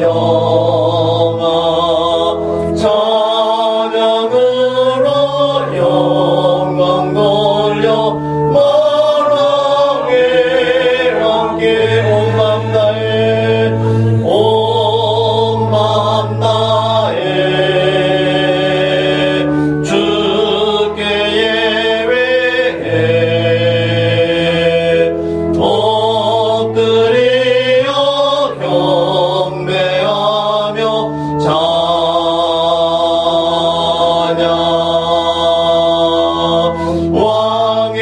영아 찬양으로 영광 돌려 만왕에 함께 온 맘 다해 온 맘 다해 주께 예배해 엎드려 경배하며 찬양 왕의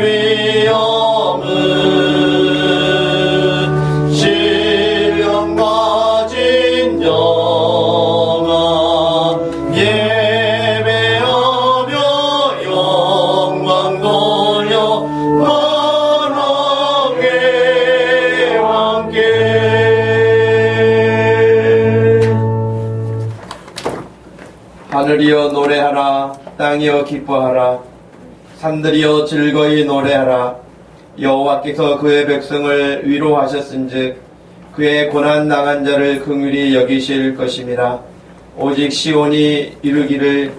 위엄은 신령 가진 영아 예배하며 영광 돌려 만왕에 함께 하늘이여 노래하라 땅이여 기뻐하라 산들이여 즐거이 노래하라 여호와께서 그의 백성을 위로하셨은즉 그의 고난 당한 자를 긍휼히 여기실 것임이라 오직 시온이 이르기를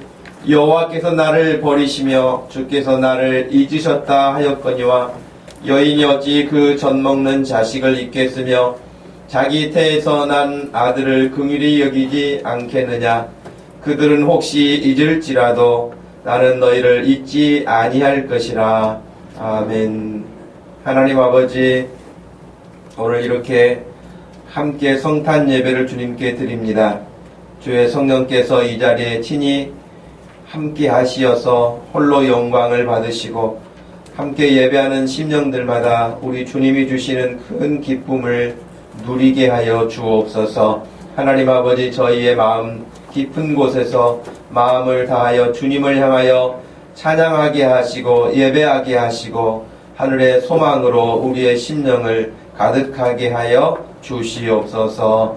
여호와께서 나를 버리시며 주께서 나를 잊으셨다 하였거니와 여인이 어찌 그 젖먹는 자식을 잊겠으며 자기 태에서 난 아들을 긍휼히 여기지 않겠느냐 그들은 혹시 잊을지라도 나는 너희를 잊지 아니할 것이라. 아멘. 하나님 아버지, 오늘 이렇게 함께 성탄 예배를 주님께 드립니다. 주의 성령께서 이 자리에 친히 함께 하시어서 홀로 영광을 받으시고 함께 예배하는 심령들마다 우리 주님이 주시는 큰 기쁨을 누리게 하여 주옵소서. 하나님 아버지, 저희의 마음 깊은 곳에서 마음을 다하여 주님을 향하여 찬양하게 하시고 예배하게 하시고 하늘의 소망으로 우리의 심령을 가득하게 하여 주시옵소서.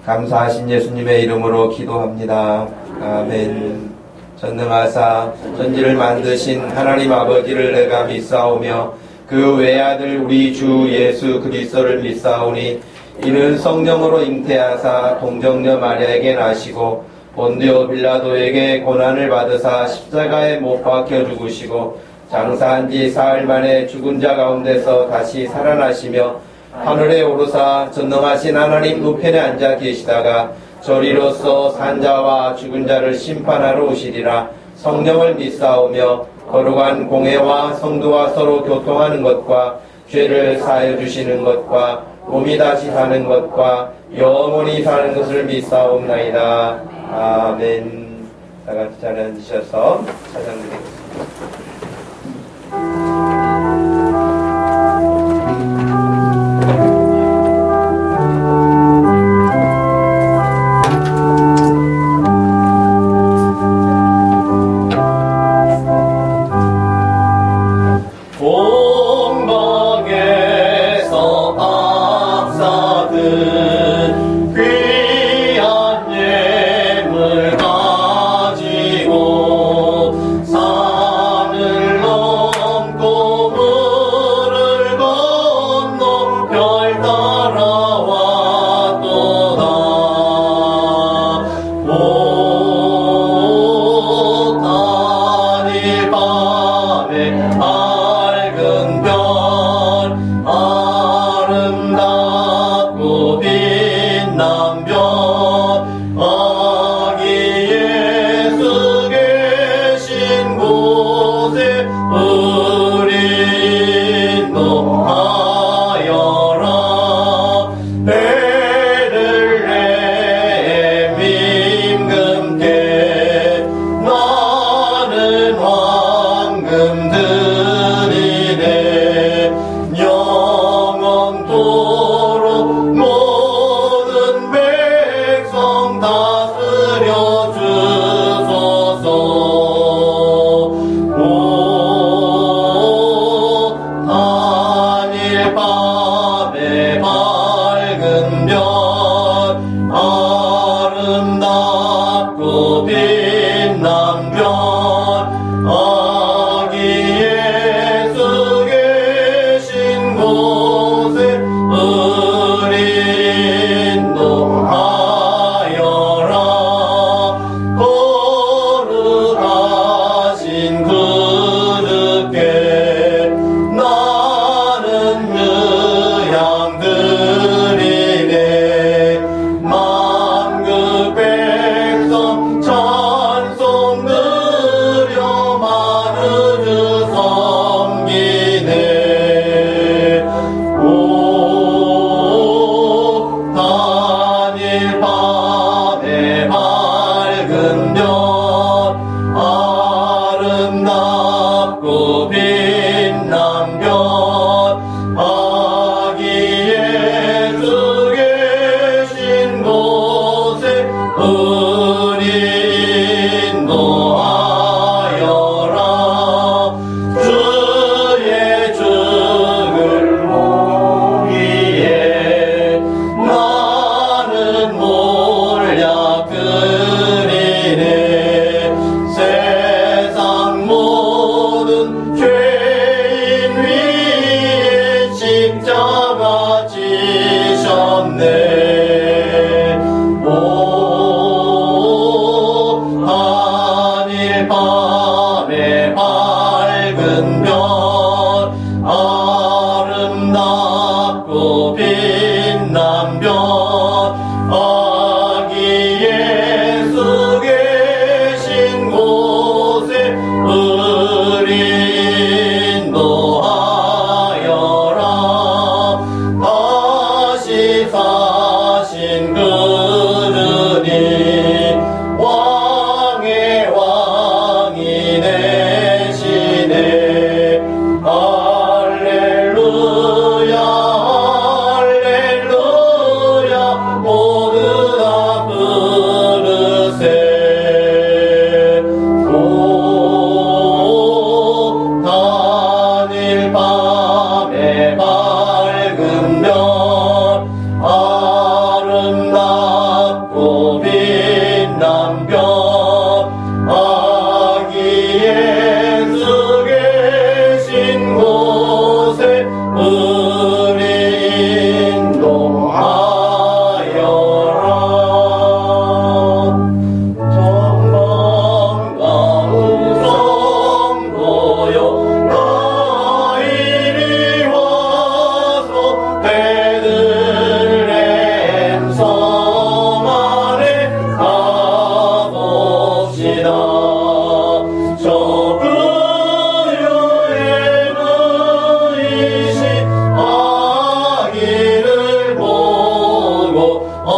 감사하신 예수님의 이름으로 기도합니다. 아멘. 전능하사 전지를 만드신 하나님 아버지를 내가 믿사오며 그 외아들 우리 주 예수 그리스도를 믿사오니 이는 성령으로 잉태하사 동정녀 마리아에게 나시고 본디오 빌라도에게 고난을 받으사 십자가에 못 박혀 죽으시고 장사한 지 사흘 만에 죽은 자 가운데서 다시 살아나시며 하늘에 오르사 전능하신 하나님 우편에 앉아 계시다가 저리로서 산자와 죽은 자를 심판하러 오시리라. 성령을 믿사오며 거룩한 공회와 성도와 서로 교통하는 것과 죄를 사하여 주시는 것과 몸이 다시 사는 것과 영원히 사는 것을 믿사옵나이다. 아멘. 다 같이 자리에 앉으셔서 찬양드리겠습니다.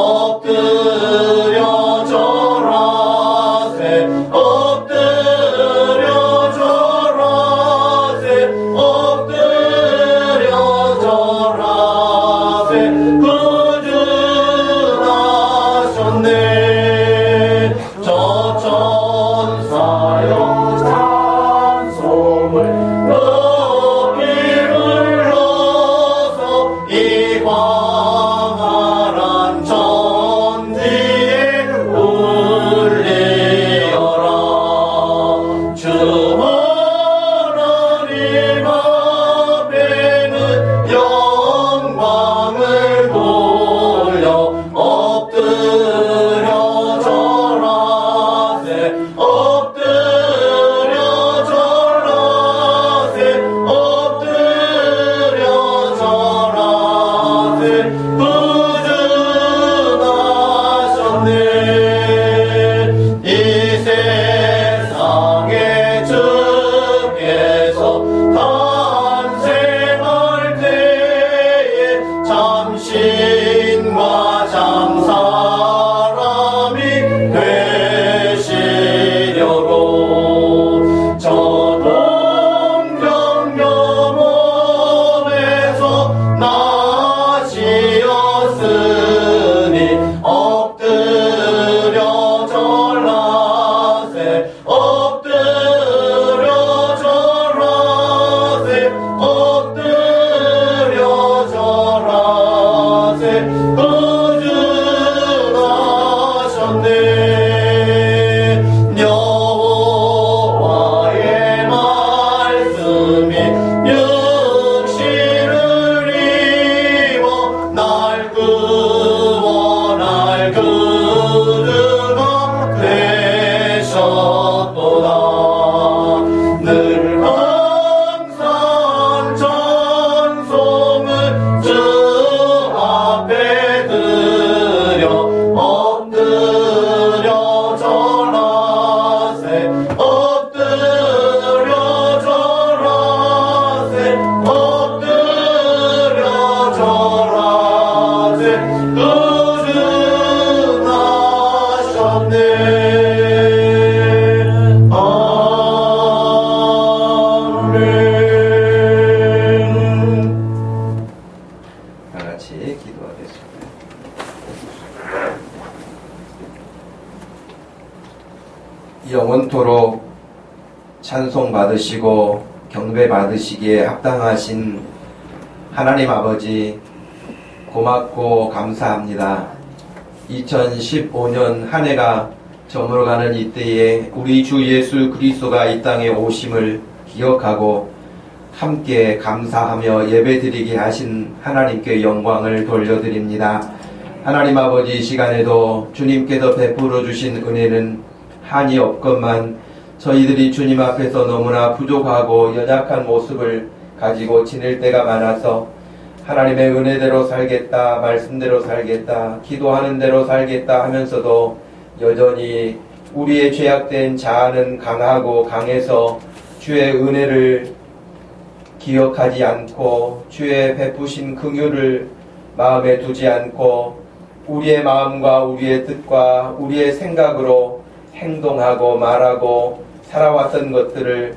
엎드려 절하세 엎드려 절하세 엎드려 절하세 구주나셨네 저 천사여 찬송을 높이 불러서 이 광활한 천지에 울리어라 주 하나님 앞에는 영광을 돌려 엎드려 절하세 엎드려 절하세 엎드려 절하세 구주나셨네 이 세상에 주께서 탄생할 때에 참신과 참사람이 되시려고 저 동정녀몸에서 나시었으니 엎드려 절하세 엎드려 절하세 엎드려 절하세 구주나셨네 여호와의 말씀이 육신을 입어 날 구원할 구주가 되셨도다 늘 항상 찬송을 주 앞에 드려 엎드려 절하세 엎드려 절하세 엎드려 절하세 구주나셨네 아멘 다같이 기도하겠습니다. 영원토록 찬송 받으시고 경배 받으시기에 합당하신 하나님 아버지 고맙고 감사합니다. 2015년 한 해가 저물어가는 이때에 우리 주 예수 그리스도가 이 땅에 오심을 기억하고 함께 감사하며 예배드리게 하신 하나님께 영광을 돌려드립니다. 하나님 아버지 이 시간에도 주님께서 베풀어 주신 은혜는 한이 없건만 저희들이 주님 앞에서 너무나 부족하고 연약한 모습을 가지고 지낼 때가 많아서 하나님의 은혜대로 살겠다, 말씀대로 살겠다, 기도하는 대로 살겠다 하면서도 여전히 우리의 죄악된 자아는 강하고 강해서 주의 은혜를 기억하지 않고 주의 베푸신 긍휼을 마음에 두지 않고 우리의 마음과 우리의 뜻과 우리의 생각으로 행동하고 말하고 살아왔던 것들을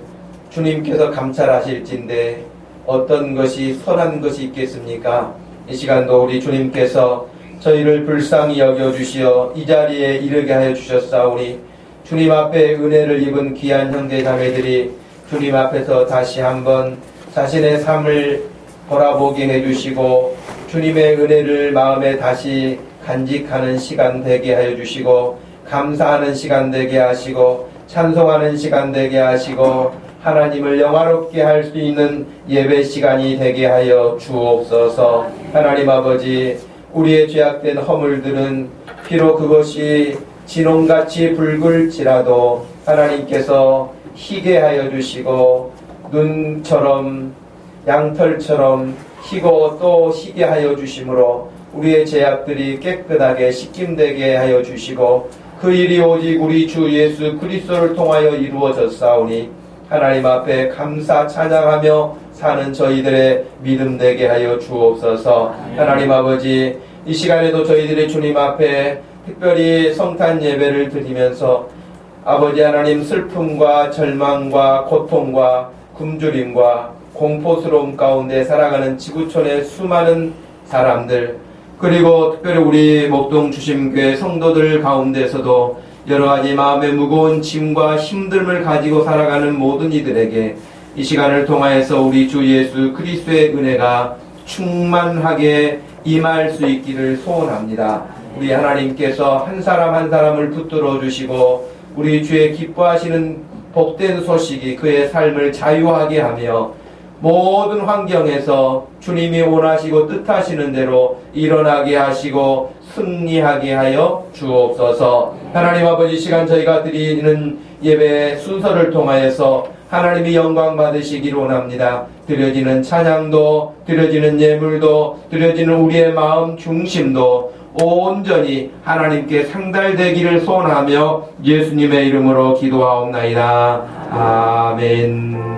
주님께서 감찰하실진데 어떤 것이 선한 것이 있겠습니까? 이 시간도 우리 주님께서 저희를 불쌍히 여겨주시어 이 자리에 이르게 하여 주셨사오니 주님 앞에 은혜를 입은 귀한 형제 자매들이 주님 앞에서 다시 한번 자신의 삶을 돌아보게 해주시고 주님의 은혜를 마음에 다시 간직하는 시간 되게 하여 주시고 감사하는 시간 되게 하시고 찬송하는 시간 되게 하시고 하나님을 영화롭게 할 수 있는 예배 시간이 되게 하여 주옵소서. 하나님 아버지, 우리의 죄악된 허물들은 비록 그것이 진홍같이 붉을지라도 하나님께서 희게 하여 주시고 눈처럼 양털처럼 희고 또 희게 하여 주심으로 우리의 죄악들이 깨끗하게 씻김되게 하여 주시고 그 일이 오직 우리 주 예수 그리스도를 통하여 이루어졌사오니 하나님 앞에 감사 찬양하며 사는 저희들의 믿음 되게 하여 주옵소서. 하나님 아버지, 이 시간에도 저희들이 주님 앞에 특별히 성탄 예배를 드리면서 아버지 하나님 슬픔과 절망과 고통과 굶주림과 공포스러움 가운데 살아가는 지구촌의 수많은 사람들, 그리고 특별히 우리 목동 주심교회 성도들 가운데서도 여러 가지 마음의 무거운 짐과 힘듦을 가지고 살아가는 모든 이들에게 이 시간을 통하여서 우리 주 예수 그리스도의 은혜가 충만하게 임할 수 있기를 소원합니다. 우리 하나님께서 한 사람 한 사람을 붙들어 주시고 우리 주의 기뻐하시는 복된 소식이 그의 삶을 자유하게 하며 모든 환경에서 주님이 원하시고 뜻하시는 대로 일어나게 하시고 승리하게 하여 주옵소서. 하나님 아버지, 시간 저희가 드리는 예배 순서를 통하여서 하나님이 영광 받으시기를 원합니다. 드려지는 찬양도, 드려지는 예물도, 드려지는 우리의 마음 중심도 온전히 하나님께 상달되기를 소원하며 예수님의 이름으로 기도하옵나이다. 아멘.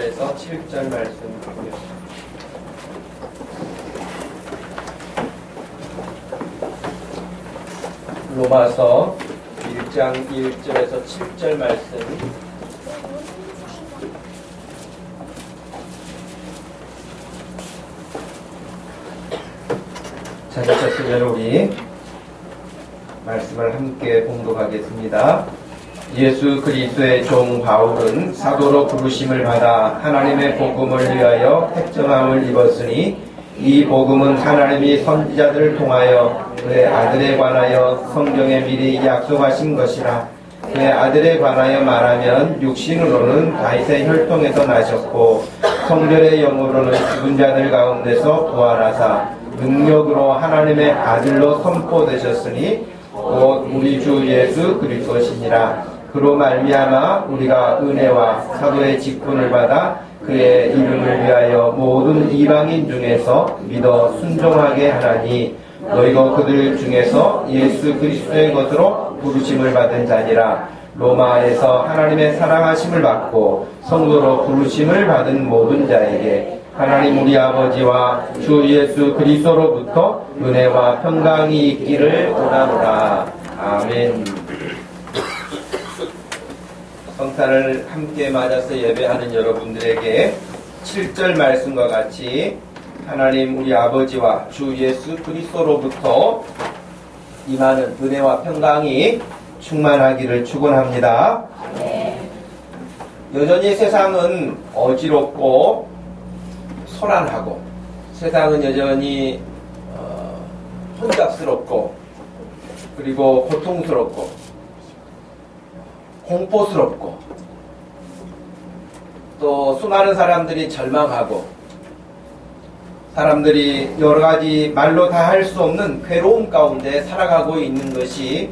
1절에서 7절 말씀 보겠습니다. 로마서 1장 1절에서 7절 말씀. 찾으셨으면 우리 말씀을 함께 봉독하겠습니다. 예수 그리스도의 종 바울은 사도로 부르심을 받아 하나님의 복음을 위하여 택정함을 입었으니 이 복음은 하나님이 선지자들을 통하여 그의 아들에 관하여 성경에 미리 약속하신 것이라. 그의 아들에 관하여 말하면 육신으로는 다윗의 혈통에서 나셨고 성결의 영으로는 죽은 자들 가운데서 부활하사 능력으로 하나님의 아들로 선포되셨으니 곧 우리 주 예수 그리스도시니라. 그로 말미암아 우리가 은혜와 사도의 직분을 받아 그의 이름을 위하여 모든 이방인 중에서 믿어 순종하게 하나니 너희가 그들 중에서 예수 그리스도의 것으로 부르심을 받은 자니라. 로마에서 하나님의 사랑하심을 받고 성도로 부르심을 받은 모든 자에게 하나님 우리 아버지와 주 예수 그리스도로부터 은혜와 평강이 있기를 원하노라. 아멘. 성탄을 함께 맞아서 예배하는 여러분들에게 7절 말씀과 같이 하나님 우리 아버지와 주 예수 그리스도로부터 임하는 은혜와 평강이 충만하기를 축원합니다. 여전히 세상은 어지럽고 소란하고 세상은 여전히 혼잡스럽고 그리고 고통스럽고 공포스럽고 또 수많은 사람들이 절망하고 사람들이 여러 가지 말로 다 할 수 없는 괴로움 가운데 살아가고 있는 것이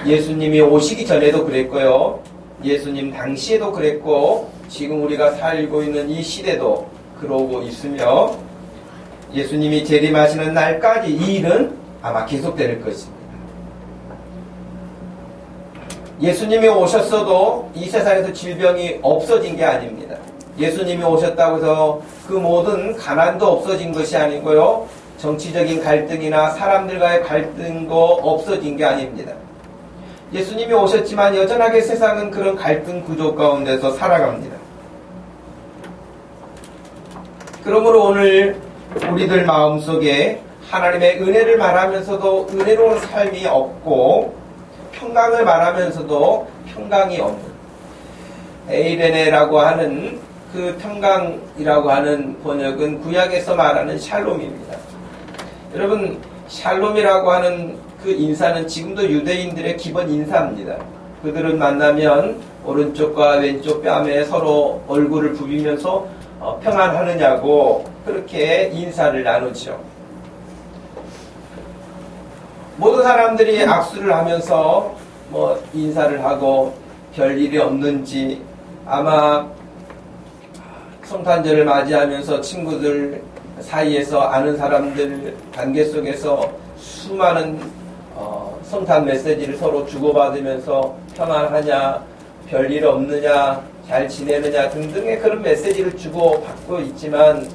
예수님이 오시기 전에도 그랬고요. 예수님 당시에도 그랬고 지금 우리가 살고 있는 이 시대도 그러고 있으며 예수님이 재림하시는 날까지 이 일은 아마 계속될 것입니다. 예수님이 오셨어도 이 세상에서 질병이 없어진 게 아닙니다. 예수님이 오셨다고 해서 그 모든 가난도 없어진 것이 아니고요. 정치적인 갈등이나 사람들과의 갈등도 없어진 게 아닙니다. 예수님이 오셨지만 여전하게 세상은 그런 갈등 구조 가운데서 살아갑니다. 그러므로 오늘 우리들 마음속에 하나님의 은혜를 말하면서도 은혜로운 삶이 없고 평강을 말하면서도 평강이 없는 에이레네라고 하는 그 평강이라고 하는 번역은 구약에서 말하는 샬롬입니다. 여러분 샬롬이라고 하는 그 인사는 지금도 유대인들의 기본 인사입니다. 그들은 만나면 오른쪽과 왼쪽 뺨에 서로 얼굴을 부비면서 평안하느냐고 그렇게 인사를 나누죠. 모든 사람들이 악수를 하면서 인사를 하고 별일이 없는지 아마 성탄절을 맞이하면서 친구들 사이에서 아는 사람들 관계 속에서 수많은 성탄 메시지를 서로 주고받으면서 평안하냐, 별일 없느냐, 잘 지내느냐 등등의 그런 메시지를 주고받고 있지만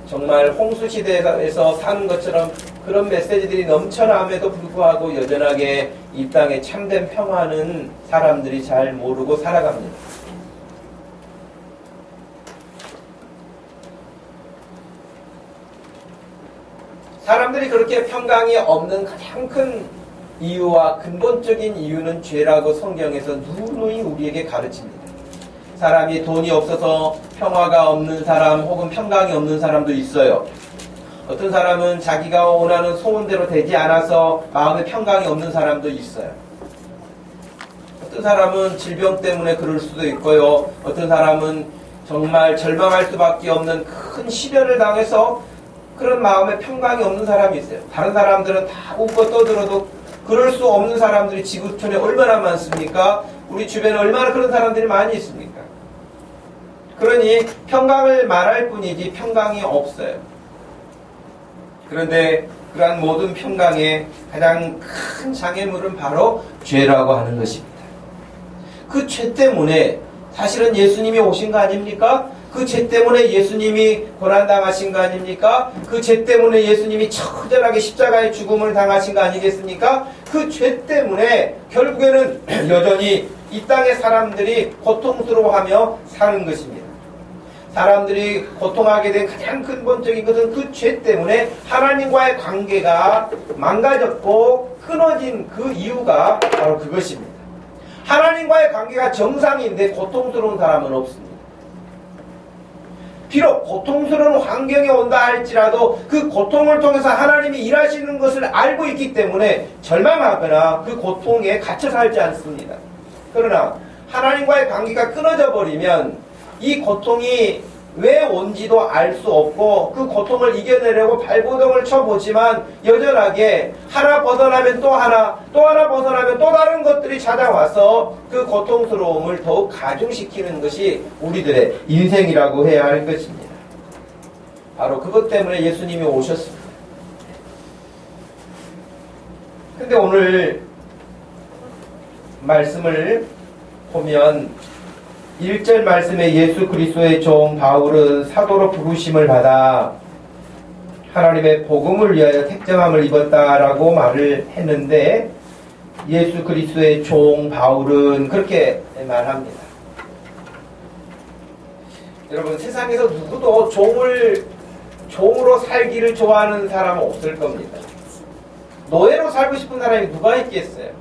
정말 홍수시대에서 사는 것처럼 그런 메시지들이 넘쳐남에도 불구하고 여전하게 이 땅에 참된 평화는 사람들이 잘 모르고 살아갑니다. 사람들이 그렇게 평강이 없는 가장 큰 이유와 근본적인 이유는 죄라고 성경에서 누누이 우리에게 가르칩니다. 사람이 돈이 없어서 평화가 없는 사람 혹은 평강이 없는 사람도 있어요. 어떤 사람은 자기가 원하는 소원대로 되지 않아서 마음에 평강이 없는 사람도 있어요. 어떤 사람은 질병 때문에 그럴 수도 있고요. 어떤 사람은 정말 절망할 수밖에 없는 큰 시련을 당해서 그런 마음에 평강이 없는 사람이 있어요. 다른 사람들은 다 웃고 떠들어도 그럴 수 없는 사람들이 지구촌에 얼마나 많습니까? 우리 주변에 얼마나 그런 사람들이 많이 있습니까? 그러니 평강을 말할 뿐이지 평강이 없어요. 그런데 그러한 모든 평강의 가장 큰 장애물은 바로 죄라고 하는 것입니다. 그 죄 때문에 사실은 예수님이 오신 거 아닙니까? 그 죄 때문에 예수님이 고난당하신 거 아닙니까? 그 죄 때문에 예수님이 처절하게 십자가의 죽음을 당하신 거 아니겠습니까? 그 죄 때문에 결국에는 여전히 이 땅의 사람들이 고통스러워하며 사는 것입니다. 사람들이 고통하게 된 가장 근본적인 것은 그 죄 때문에 하나님과의 관계가 망가졌고 끊어진 그 이유가 바로 그것입니다. 하나님과의 관계가 정상인데 고통스러운 사람은 없습니다. 비록 고통스러운 환경이 온다 할지라도 그 고통을 통해서 하나님이 일하시는 것을 알고 있기 때문에 절망하거나 그 고통에 갇혀 살지 않습니다. 그러나 하나님과의 관계가 끊어져 버리면 이 고통이 왜 온지도 알 수 없고 그 고통을 이겨내려고 발버둥을 쳐보지만 여전하게 하나 벗어나면 또 하나, 또 하나 벗어나면 또 다른 것들이 찾아와서 그 고통스러움을 더욱 가중시키는 것이 우리들의 인생이라고 해야 할 것입니다. 바로 그것 때문에 예수님이 오셨습니다. 근데 오늘 말씀을 보면 1절 말씀에 예수 그리스도의 종 바울은 사도로 부르심을 받아 하나님의 복음을 위하여 택정함을 입었다라고 말을 했는데 예수 그리스도의 종 바울은 그렇게 말합니다. 여러분 세상에서 누구도 종으로 살기를 좋아하는 사람은 없을 겁니다. 노예로 살고 싶은 사람이 누가 있겠어요?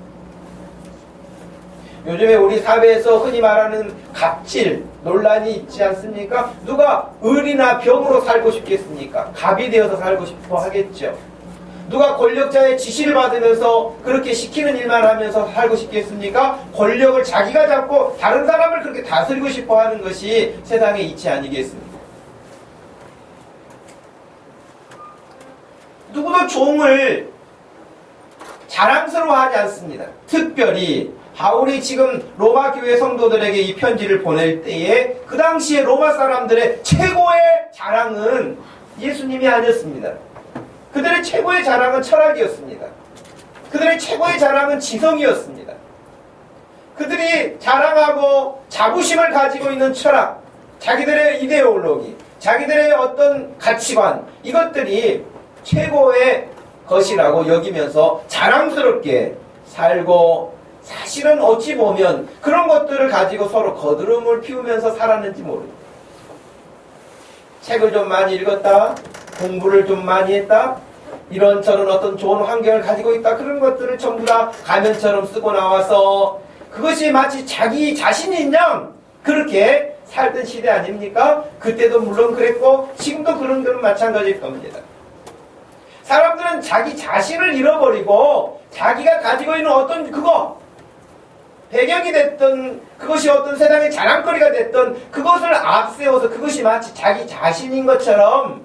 요즘에 우리 사회에서 흔히 말하는 갑질 논란이 있지 않습니까? 누가 을이나 병으로 살고 싶겠습니까? 갑이 되어서 살고 싶어 하겠죠. 누가 권력자의 지시를 받으면서 그렇게 시키는 일만 하면서 살고 싶겠습니까? 권력을 자기가 잡고 다른 사람을 그렇게 다스리고 싶어 하는 것이 세상의 이치 아니겠습니까? 누구도 종을 자랑스러워하지 않습니다. 특별히 바울이 지금 로마 교회 성도들에게 이 편지를 보낼 때에 그 당시에 로마 사람들의 최고의 자랑은 예수님이 아니었습니다. 그들의 최고의 자랑은 철학이었습니다. 그들의 최고의 자랑은 지성이었습니다. 그들이 자랑하고 자부심을 가지고 있는 철학, 자기들의 이데올로기, 자기들의 어떤 가치관, 이것들이 최고의 것이라고 여기면서 자랑스럽게 살고 사실은 어찌 보면 그런 것들을 가지고 서로 거드름을 피우면서 살았는지 모릅니다. 책을 좀 많이 읽었다, 공부를 좀 많이 했다, 이런저런 어떤 좋은 환경을 가지고 있다, 그런 것들을 전부 다 가면처럼 쓰고 나와서 그것이 마치 자기 자신인 양 그렇게 살던 시대 아닙니까? 그때도 물론 그랬고 지금도 그런 것은 마찬가지일 겁니다. 사람들은 자기 자신을 잃어버리고 자기가 가지고 있는 어떤 배경이 됐던 그것이 어떤 세상의 자랑거리가 됐던 그것을 앞세워서 그것이 마치 자기 자신인 것처럼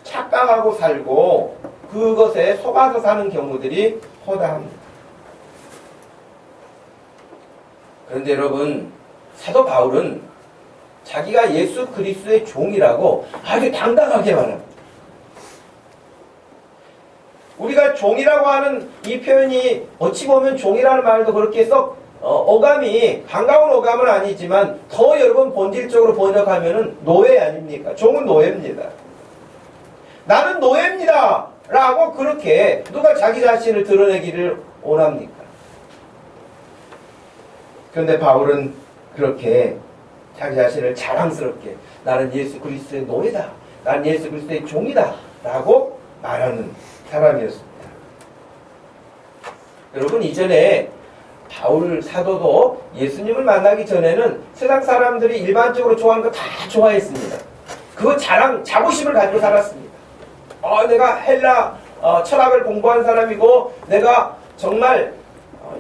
착각하고 살고 그것에 속아서 사는 경우들이 허다합니다. 그런데 여러분, 사도 바울은 자기가 예수 그리스도의 종이라고 아주 당당하게 말합니다. 우리가 종이라고 하는 이 표현이 어찌 보면 종이라는 말도 그렇게 썩 어감이 반가운 어감은 아니지만 더 여러분 본질적으로 번역하면은 노예 아닙니까? 종은 노예입니다. 나는 노예입니다 라고 그렇게 누가 자기 자신을 드러내기를 원합니까? 그런데 바울은 그렇게 자기 자신을 자랑스럽게 나는 예수 그리스도의 노예다, 나는 예수 그리스도의 종이다 라고 말하는 사람이었습니다. 여러분, 이전에 바울 사도도 예수님을 만나기 전에는 세상 사람들이 일반적으로 좋아하는 거 다 좋아했습니다. 그거 자부심을 가지고 살았습니다. 내가 헬라 철학을 공부한 사람이고 내가 정말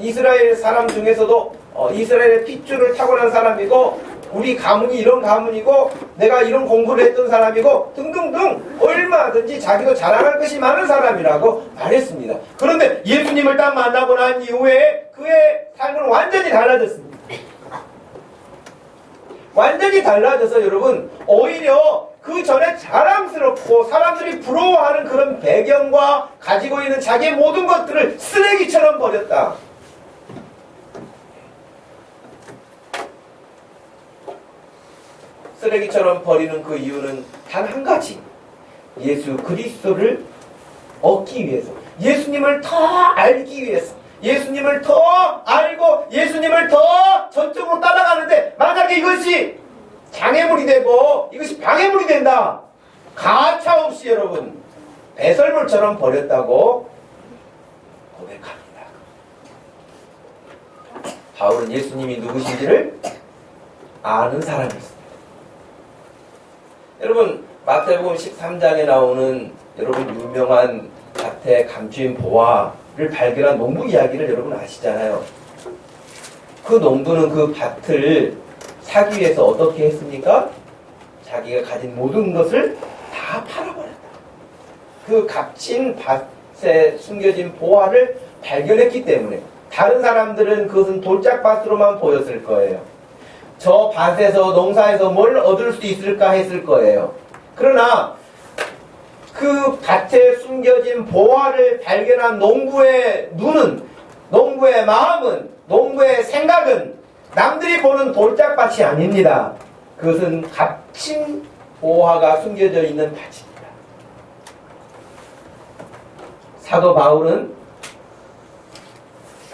이스라엘 사람 중에서도 이스라엘의 핏줄을 타고난 사람이고 우리 가문이 이런 가문이고 내가 이런 공부를 했던 사람이고 등등등 얼마든지 자기도 자랑할 것이 많은 사람이라고 말했습니다. 그런데 예수님을 딱 만나고 난 이후에 그의 삶은 완전히 달라졌습니다. 완전히 달라져서 여러분 오히려 그 전에 자랑스럽고 사람들이 부러워하는 그런 배경과 가지고 있는 자기의 모든 것들을 쓰레기처럼 버렸다. 쓰레기처럼 버리는 그 이유는 단 한 가지. 예수 그리스도를 얻기 위해서, 예수님을 더 알기 위해서, 예수님을 더 알고 예수님을 더 전적으로 따라가는데, 만약에 이것이 장애물이 되고 이것이 방해물이 된다, 가차없이 여러분 배설물처럼 버렸다고 고백합니다. 바울은 예수님이 누구신지를 아는 사람이었습니다. 여러분, 마태복음 13장에 나오는 여러분 유명한 밭에 감추인 보화를 발견한 농부 이야기를 여러분 아시잖아요. 그 농부는 그 밭을 사기 위해서 어떻게 했습니까? 자기가 가진 모든 것을 다 팔아버렸다. 그 값진 밭에 숨겨진 보화를 발견했기 때문에 다른 사람들은 그것은 돌짝밭으로만 보였을 거예요. 저 밭에서 농사에서 뭘 얻을 수 있을까 했을 거예요. 그러나 그 밭에 숨겨진 보화를 발견한 농부의 눈은, 농부의 마음은, 농부의 생각은 남들이 보는 돌짝밭이 아닙니다. 그것은 값진 보화가 숨겨져 있는 밭입니다. 사도 바울은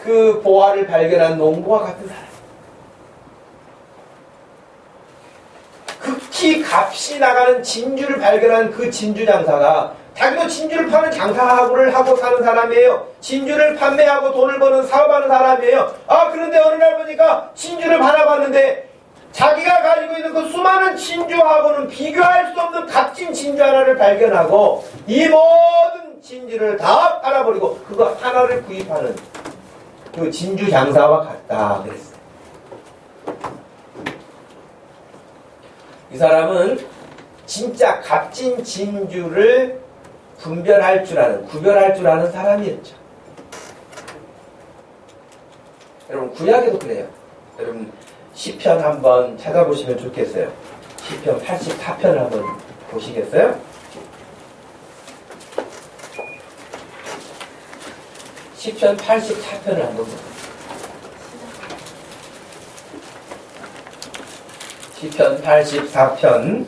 그 보화를 발견한 농부와 같은 사람. 극히 값이 나가는 진주를 발견한 그 진주 장사가, 자기도 진주를 파는 장사를 하고 사는 사람이에요. 진주를 판매하고 돈을 버는 사업하는 사람이에요. 그런데 어느 날 보니까 진주를 바라봤는데 자기가 가지고 있는 그 수많은 진주하고는 비교할 수 없는 값진 진주 하나를 발견하고 이 모든 진주를 다 팔아버리고 그거 하나를 구입하는 그 진주 장사와 같다 그랬어요. 이 사람은 진짜 값진 진주를 구별할 줄 아는 사람이었죠. 여러분, 구약에도 그래요. 여러분, 시편 한번 찾아보시면 좋겠어요. 시편 84편을 한번 보시겠어요? 시편 84편을 한번 보세요. 시편 84편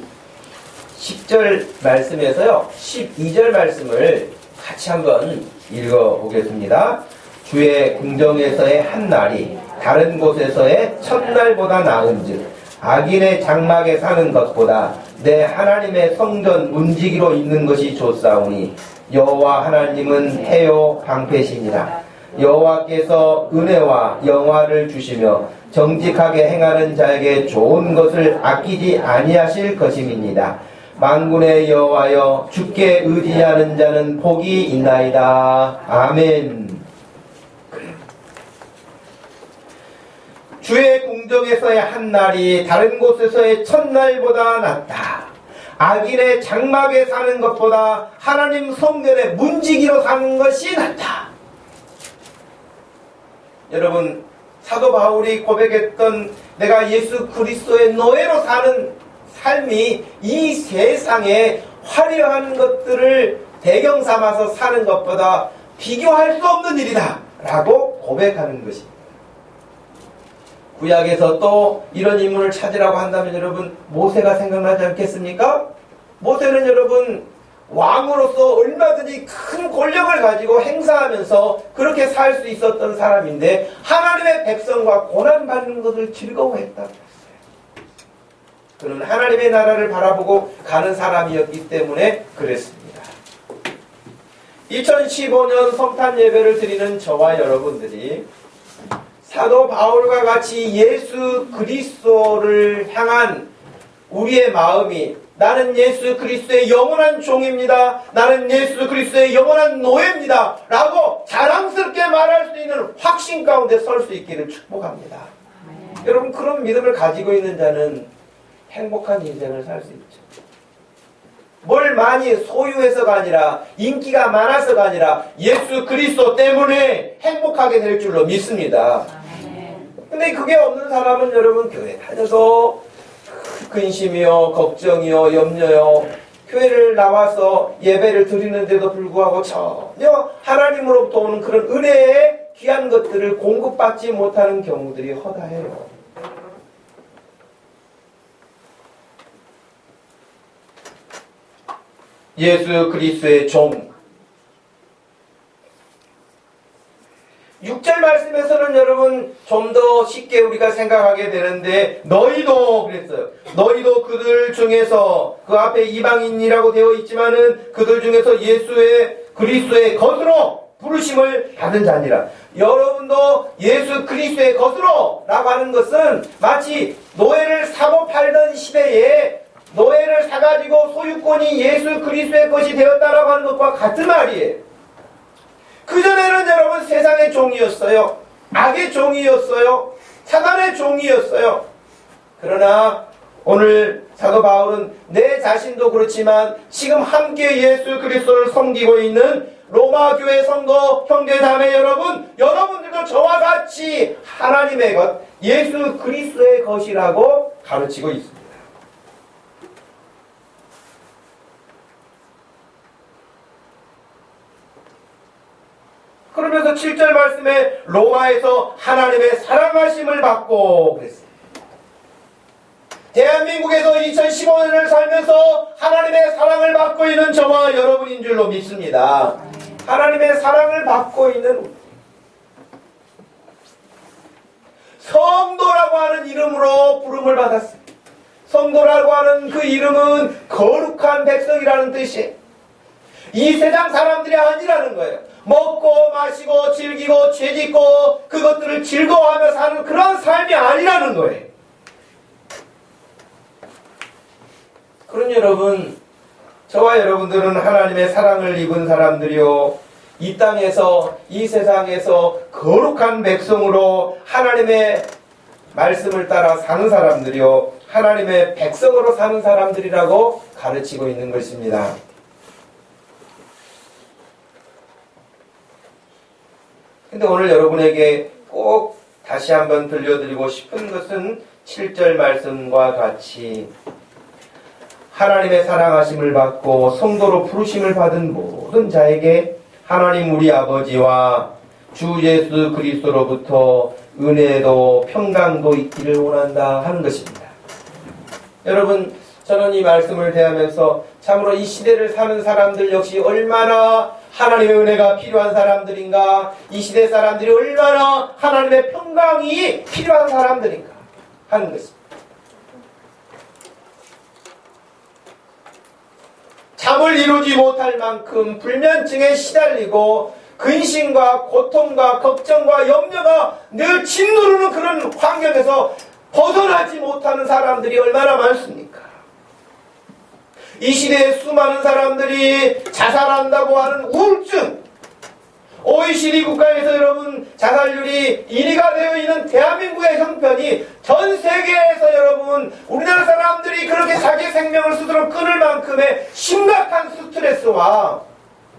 10절 말씀에서요 12절 말씀을 같이 한번 읽어보겠습니다. 주의 궁정에서의 한 날이 다른 곳에서의 첫날보다 나은즉 악인의 장막에 사는 것보다 내 하나님의 성전 문지기로 있는 것이 좋사오니 여호와 하나님은 해요 방패시니라. 여호와께서 은혜와 영화를 주시며 정직하게 행하는 자에게 좋은 것을 아끼지 아니하실 것임이니이다. 만군의 여호와여, 주께 의지하는 자는 복이 있나이다. 아멘. 주의 궁정에서의 한 날이 다른 곳에서의 첫날보다 낫다. 악인의 장막에 사는 것보다 하나님 성전의 문지기로 사는 것이 낫다. 여러분, 사도 바울이 고백했던 내가 예수 그리스도의 노예로 사는 삶이 이 세상에 화려한 것들을 배경 삼아서 사는 것보다 비교할 수 없는 일이다 라고 고백하는 것입니다. 구약에서 또 이런 인물을 찾으라고 한다면 여러분, 모세가 생각나지 않겠습니까? 모세는 여러분, 왕으로서 얼마든지 큰 권력을 가지고 행사하면서 그렇게 살 수 있었던 사람인데 하나님의 백성과 고난받는 것을 즐거워했다고 했어요. 그는 하나님의 나라를 바라보고 가는 사람이었기 때문에 그랬습니다. 2015년 성탄 예배를 드리는 저와 여러분들이 사도 바울과 같이 예수 그리스도를 향한 우리의 마음이 나는 예수 그리스도의 영원한 종입니다. 나는 예수 그리스도의 영원한 노예입니다. 라고 자랑스럽게 말할 수 있는 확신 가운데 설 수 있기를 축복합니다. 여러분, 그런 믿음을 가지고 있는 자는 행복한 인생을 살 수 있죠. 뭘 많이 소유해서가 아니라, 인기가 많아서가 아니라 예수 그리스도 때문에 행복하게 될 줄로 믿습니다. 근데 그게 없는 사람은 여러분, 교회 다녀서 근심이요, 걱정이요, 염려요, 교회를 나와서 예배를 드리는데도 불구하고 전혀 하나님으로부터 오는 그런 은혜의 귀한 것들을 공급받지 못하는 경우들이 허다해요. 예수 그리스도의 종. 6절 말씀에서는 여러분 좀 더 쉽게 우리가 생각하게 되는데, 너희도 그랬어요. 너희도 그들 중에서, 그 앞에 이방인이라고 되어 있지만은 그들 중에서 예수의 그리스도의 것으로 부르심을 받은 자니라. 여러분도 예수 그리스도의 것으로 라고 하는 것은 마치 노예를 사고 팔던 시대에 노예를 사가지고 소유권이 예수 그리스도의 것이 되었다라고 하는 것과 같은 말이에요. 그전에는 여러분 세상의 종이었어요. 악의 종이었어요. 사단의 종이었어요. 그러나 오늘 사도 바울은 내 자신도 그렇지만 지금 함께 예수 그리스도를 섬기고 있는 로마 교회 성도 형제 자매 여러분, 여러분들도 저와 같이 하나님의 것, 예수 그리스도의 것이라고 가르치고 있습니다. 그러면서 7절 말씀에 로마에서 하나님의 사랑하심을 받고 그랬습니다. 대한민국에서 2015년을 살면서 하나님의 사랑을 받고 있는 저와 여러분인 줄로 믿습니다. 하나님의 사랑을 받고 있는 성도라고 하는 이름으로 부름을 받았습니다. 성도라고 하는 그 이름은 거룩한 백성이라는 뜻이에요. 이 세상 사람들이 아니라는 거예요. 먹고 마시고 즐기고 죄짓고 그것들을 즐거워하며 사는 그런 삶이 아니라는 거예요. 그런 여러분, 저와 여러분들은 하나님의 사랑을 입은 사람들이요, 이 땅에서 이 세상에서 거룩한 백성으로 하나님의 말씀을 따라 사는 사람들이요, 하나님의 백성으로 사는 사람들이라고 가르치고 있는 것입니다. 근데 오늘 여러분에게 꼭 다시 한번 들려드리고 싶은 것은 7절 말씀과 같이 하나님의 사랑하심을 받고 성도로 부르심을 받은 모든 자에게 하나님 우리 아버지와 주 예수 그리스도로부터 은혜도 평강도 있기를 원한다 하는 것입니다. 여러분, 저는 이 말씀을 대하면서 참으로 이 시대를 사는 사람들 역시 얼마나 하나님의 은혜가 필요한 사람들인가, 이 시대 사람들이 얼마나 하나님의 평강이 필요한 사람들인가 하는 것입니다. 잠을 이루지 못할 만큼 불면증에 시달리고 근심과 고통과 걱정과 염려가 늘 짓누르는 그런 환경에서 벗어나지 못하는 사람들이 얼마나 많습니까? 이 시대에 수많은 사람들이 자살한다고 하는 우울증, OECD 국가에서 여러분 자살률이 1위가 되어 있는 대한민국의 형편이 전 세계에서 여러분 우리나라 사람들이 그렇게 자기 생명을 스스로 끊을 만큼의 심각한 스트레스와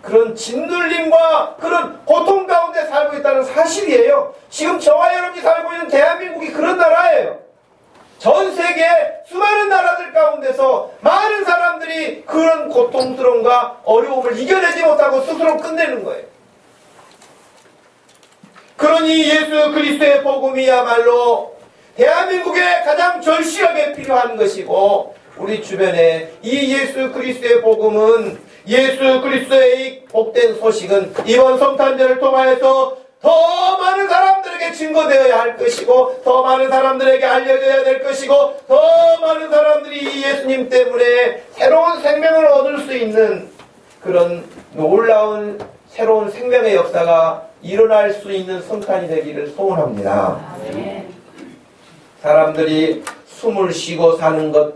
그런 짓눌림과 그런 고통 가운데 살고 있다는 사실이에요. 지금 저와 여러분이 살고 있는 대한민국이 그런 나라예요. 전 세계 수많은 나라들 가운데서 많은 사람들이 그런 고통스러움과 어려움을 이겨내지 못하고 스스로 끝내는 거예요. 그러니 예수 그리스도의 복음이야말로 대한민국에 가장 절실하게 필요한 것이고, 우리 주변에 이 예수 그리스도의 복음은, 예수 그리스도의 복된 소식은 이번 성탄절을 통하여서 더 많은 사람들에게 증거되어야 할 것이고, 더 많은 사람들에게 알려져야 될 것이고, 더 많은 사람들이 이 예수님 때문에 새로운 생명을 얻을 수 있는 그런 놀라운 새로운 생명의 역사가 일어날 수 있는 성탄이 되기를 소원합니다. 사람들이 숨을 쉬고 사는 것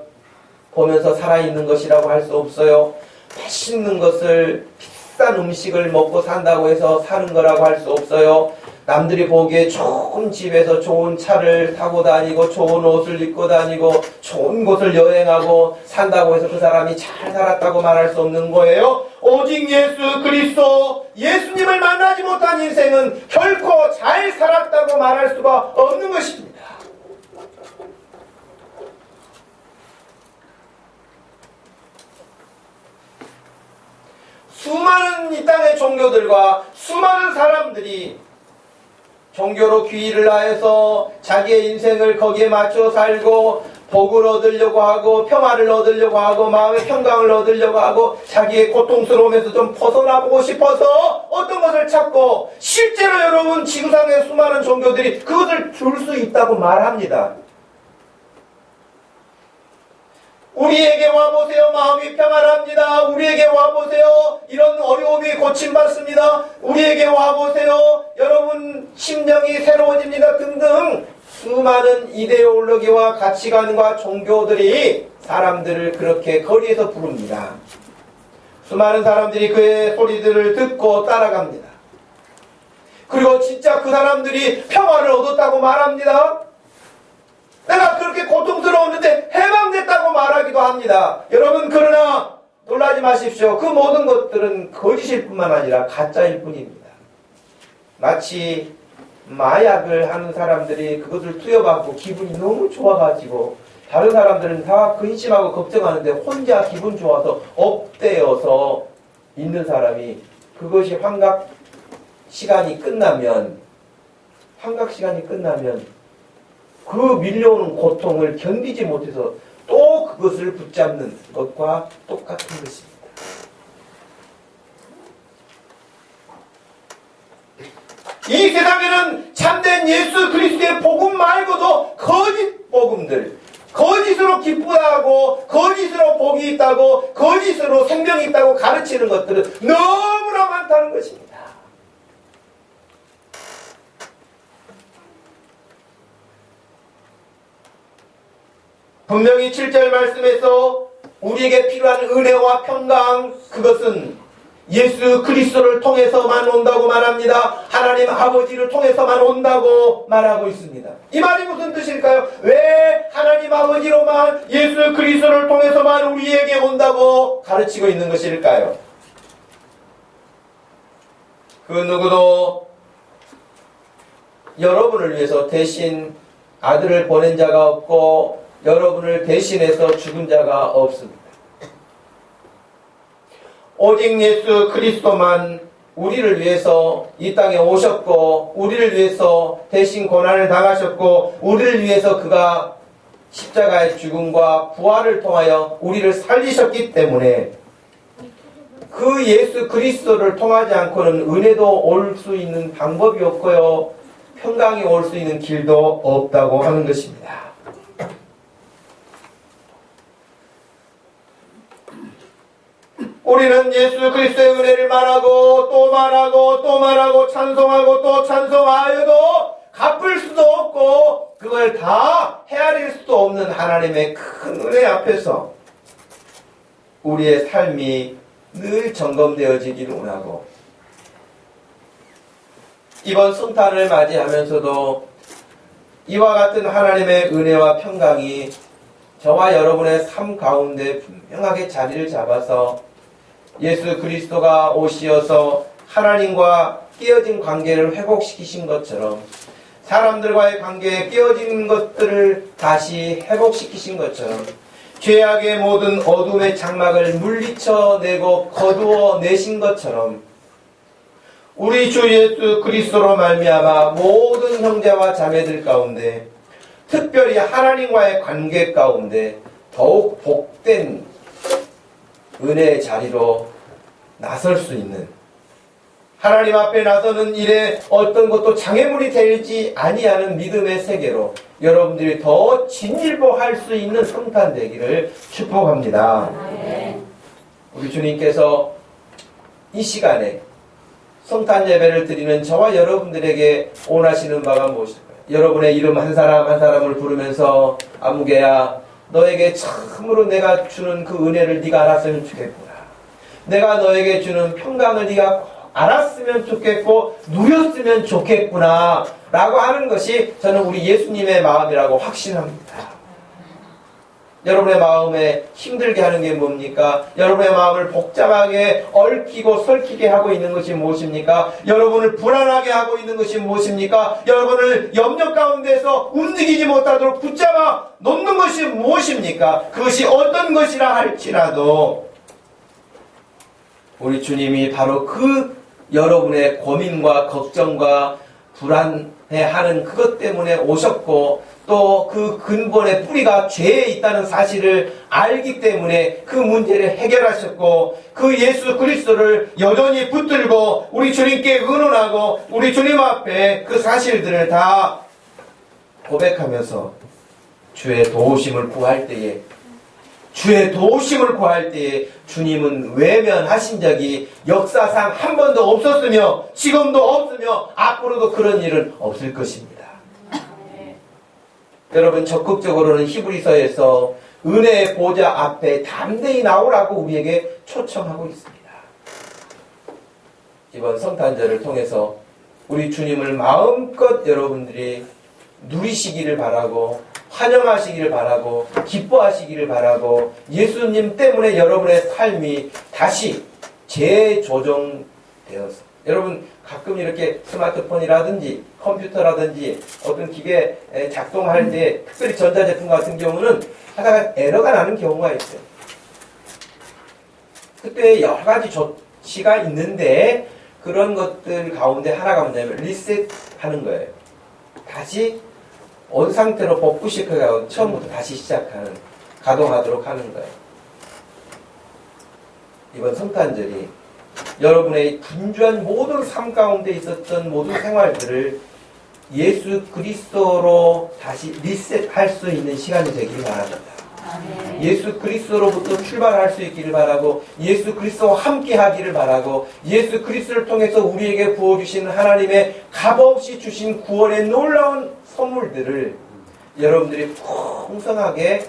보면서 살아있는 것이라고 할 수 없어요. 맛있는 것을, 비싼 음식을 먹고 산다고 해서 사는 거라고 할 수 없어요. 남들이 보기에 좋은 집에서 좋은 차를 타고 다니고 좋은 옷을 입고 다니고 좋은 곳을 여행하고 산다고 해서 그 사람이 잘 살았다고 말할 수 없는 거예요. 오직 예수 그리스도, 예수님을 만나지 못한 인생은 결코 잘 살았다고 말할 수가 없는 것입니다. 수많은 이 땅의 종교들과 수많은 사람들이 종교로 귀의를 하여서 자기의 인생을 거기에 맞춰 살고 복을 얻으려고 하고 평화를 얻으려고 하고 마음의 평강을 얻으려고 하고 자기의 고통스러움에서 좀 벗어나보고 싶어서 어떤 것을 찾고 실제로 여러분 지구상의 수많은 종교들이 그것을 줄 수 있다고 말합니다. 우리에게 와보세요. 마음이 평안합니다. 우리에게 와보세요. 이런 어려움이 고침받습니다. 우리에게 와보세요. 여러분 심령이 새로워집니다. 등등 수많은 이데올로기와 가치관과 종교들이 사람들을 그렇게 거리에서 부릅니다. 수많은 사람들이 그의 소리들을 듣고 따라갑니다. 그리고 진짜 그 사람들이 평화를 얻었다고 말합니다. 내가 그렇게 고통스러웠는데 해방됐다고 말하기도 합니다. 여러분 그러나 놀라지 마십시오. 그 모든 것들은 거짓일 뿐만 아니라 가짜일 뿐입니다. 마치 마약을 하는 사람들이 그것을 투여받고 기분이 너무 좋아가지고 다른 사람들은 다 근심하고 걱정하는데 혼자 기분 좋아서 업되어서 있는 사람이 그것이 환각 시간이 끝나면 그 밀려오는 고통을 견디지 못해서 또 그것을 붙잡는 것과 똑같은 것입니다. 이 세상에는 참된 예수 그리스도의 복음 말고도 거짓 복음들, 거짓으로 기쁘다고, 거짓으로 복이 있다고, 거짓으로 생명이 있다고 가르치는 것들은 너무나 많다는 것입니다. 분명히 7절 말씀에서 우리에게 필요한 은혜와 평강, 그것은 예수 그리스도를 통해서만 온다고 말합니다. 하나님 아버지를 통해서만 온다고 말하고 있습니다. 이 말이 무슨 뜻일까요? 왜 하나님 아버지로만 예수 그리스도를 통해서만 우리에게 온다고 가르치고 있는 것일까요? 그 누구도 여러분을 위해서 대신 아들을 보낸 자가 없고 여러분을 대신해서 죽은 자가 없습니다. 오직 예수 그리스도만 우리를 위해서 이 땅에 오셨고 우리를 위해서 대신 고난을 당하셨고 우리를 위해서 그가 십자가의 죽음과 부활을 통하여 우리를 살리셨기 때문에 그 예수 그리스도를 통하지 않고는 은혜도 올 수 있는 방법이 없고요. 평강이 올 수 있는 길도 없다고 하는 것입니다. 우리는 예수 그리스도의 은혜를 말하고 또 말하고 또 말하고 찬송하고 또 찬송하여도 갚을 수도 없고 그걸 다 헤아릴 수도 없는 하나님의 큰 은혜 앞에서 우리의 삶이 늘 점검되어지기를 원하고 이번 성탄을 맞이하면서도 이와 같은 하나님의 은혜와 평강이 저와 여러분의 삶 가운데 분명하게 자리를 잡아서 예수 그리스도가 오시어서 하나님과 깨어진 관계를 회복시키신 것처럼 사람들과의 관계에 깨어진 것들을 다시 회복시키신 것처럼 죄악의 모든 어둠의 장막을 물리쳐내고 거두어내신 것처럼 우리 주 예수 그리스도로 말미암아 모든 형제와 자매들 가운데 특별히 하나님과의 관계 가운데 더욱 복된 은혜의 자리로 나설 수 있는 하나님 앞에 나서는 일에 어떤 것도 장애물이 되지 아니하는 믿음의 세계로 여러분들이 더 진일보할 수 있는 성탄 되기를 축복합니다. 우리 주님께서 이 시간에 성탄 예배를 드리는 저와 여러분들에게 원하시는 바가 무엇일까요? 여러분의 이름 한 사람 한 사람을 부르면서 아무개야 너에게 참으로 내가 주는 그 은혜를 네가 알았으면 좋겠구나. 내가 너에게 주는 평강을 네가 알았으면 좋겠고 누렸으면 좋겠구나 라고 하는 것이 저는 우리 예수님의 마음이라고 확신합니다. 여러분의 마음에 힘들게 하는 게 뭡니까? 여러분의 마음을 복잡하게 얽히고 설키게 하고 있는 것이 무엇입니까? 여러분을 불안하게 하고 있는 것이 무엇입니까? 여러분을 염려 가운데서 움직이지 못하도록 붙잡아 놓는 것이 무엇입니까? 그것이 어떤 것이라 할지라도 우리 주님이 바로 그 여러분의 고민과 걱정과 불안해하는 그것 때문에 오셨고 또 그 근본의 뿌리가 죄에 있다는 사실을 알기 때문에 그 문제를 해결하셨고, 그 예수 그리스도를 여전히 붙들고 우리 주님께 의논하고 우리 주님 앞에 그 사실들을 다 고백하면서 주의 도우심을 구할 때에, 주의 도우심을 구할 때에 주님은 외면하신 적이 역사상 한 번도 없었으며 지금도 없으며 앞으로도 그런 일은 없을 것입니다. 여러분, 적극적으로는 히브리서에서 은혜의 보좌 앞에 담대히 나오라고 우리에게 초청하고 있습니다. 이번 성탄절을 통해서 우리 주님을 마음껏 여러분들이 누리시기를 바라고, 환영하시기를 바라고, 기뻐하시기를 바라고, 예수님 때문에 여러분의 삶이 다시 재조정되어서, 여러분 가끔 이렇게 스마트폰이라든지 컴퓨터라든지 어떤 기계 작동할 때, 특별히 전자제품 같은 경우는 하다가 에러가 나는 경우가 있어요. 그때 여러 가지 조치가 있는데 그런 것들 가운데 하나가 뭐냐면 리셋하는 거예요. 다시 온 상태로 복구시켜가지고 처음부터 다시 시작하는, 가동하도록 하는 거예요. 이번 성탄절이 여러분의 분주한 모든 삶 가운데 있었던 모든 생활들을 예수 그리스도로 다시 리셋할 수 있는 시간이 되기를 바랍니다. 예수 그리스도로부터 출발할 수 있기를 바라고, 예수 그리스도와 함께 하기를 바라고, 예수 그리스도를 통해서 우리에게 부어주신 하나님의 값없이 주신 구원의 놀라운 선물들을 여러분들이 풍성하게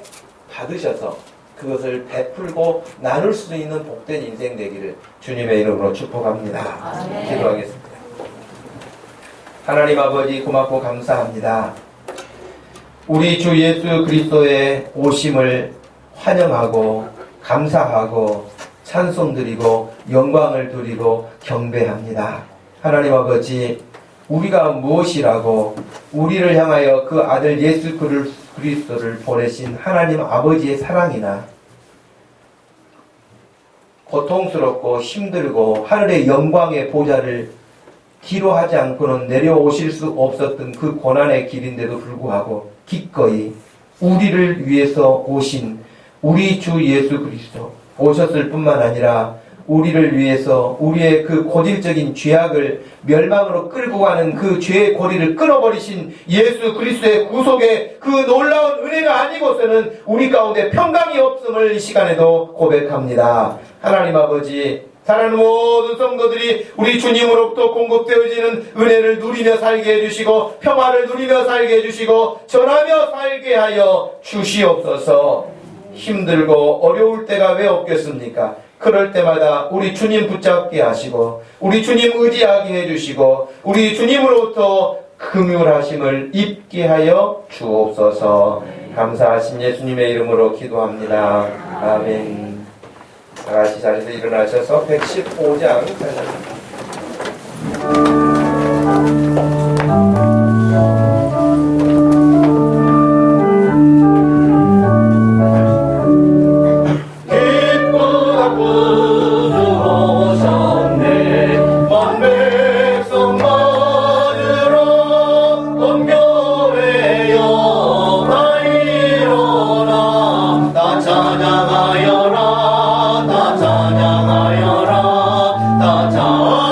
받으셔서 그것을 베풀고 나눌 수 있는 복된 인생 되기를 주님의 이름으로 축복합니다. 기도하겠습니다. 하나님 아버지, 고맙고 감사합니다. 우리 주 예수 그리스도의 오심을 환영하고 감사하고 찬송드리고 영광을 드리고 경배합니다. 하나님 아버지, 우리가 무엇이라고 우리를 향하여 그 아들 예수 그리스도를 보내신 하나님 아버지의 사랑이나 고통스럽고 힘들고 하늘의 영광의 보좌를 뒤로 하지 않고는 내려오실 수 없었던 그 고난의 길인데도 불구하고 기꺼이 우리를 위해서 오신 우리 주 예수 그리스도 오셨을 뿐만 아니라 우리를 위해서 우리의 그 고질적인 죄악을 멸망으로 끌고 가는 그 죄의 고리를 끊어버리신 예수 그리스도의 구속의 그 놀라운 은혜가 아니고서는 우리 가운데 평강이 없음을 이 시간에도 고백합니다. 하나님 아버지, 사랑하는 모든 성도들이 우리 주님으로부터 공급되어지는 은혜를 누리며 살게 해주시고 평화를 누리며 살게 해주시고 전하며 살게 하여 주시옵소서. 힘들고 어려울 때가 왜 없겠습니까? 그럴 때마다 우리 주님 붙잡게 하시고 우리 주님 의지하게 해주시고 우리 주님으로부터 긍휼하심을 입게 하여 주옵소서. 감사하신 예수님의 이름으로 기도합니다. 아멘. 다같이 자리에서 일어나셔서 115장 찾아주십시오. 찬양하여라, 다 찬양하여라, 다 찬양하여라.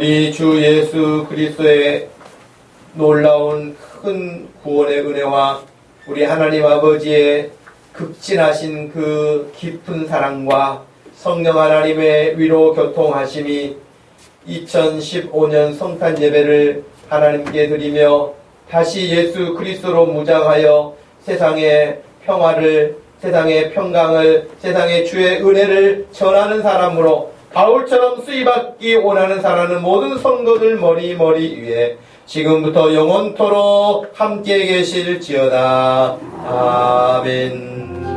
우리 주 예수 그리스도의 놀라운 큰 구원의 은혜와 우리 하나님 아버지의 극진하신 그 깊은 사랑과 성령 하나님의 위로 교통하심이 2015년 성탄 예배를 하나님께 드리며 다시 예수 그리스도로 무장하여 세상의 평화를, 세상의 평강을, 세상의 주의 은혜를 전하는 사람으로 바울처럼 쓰임받기 원하는 사랑하는 모든 성도들 머리 위에 지금부터 영원토록 함께 계실지어다. 아멘.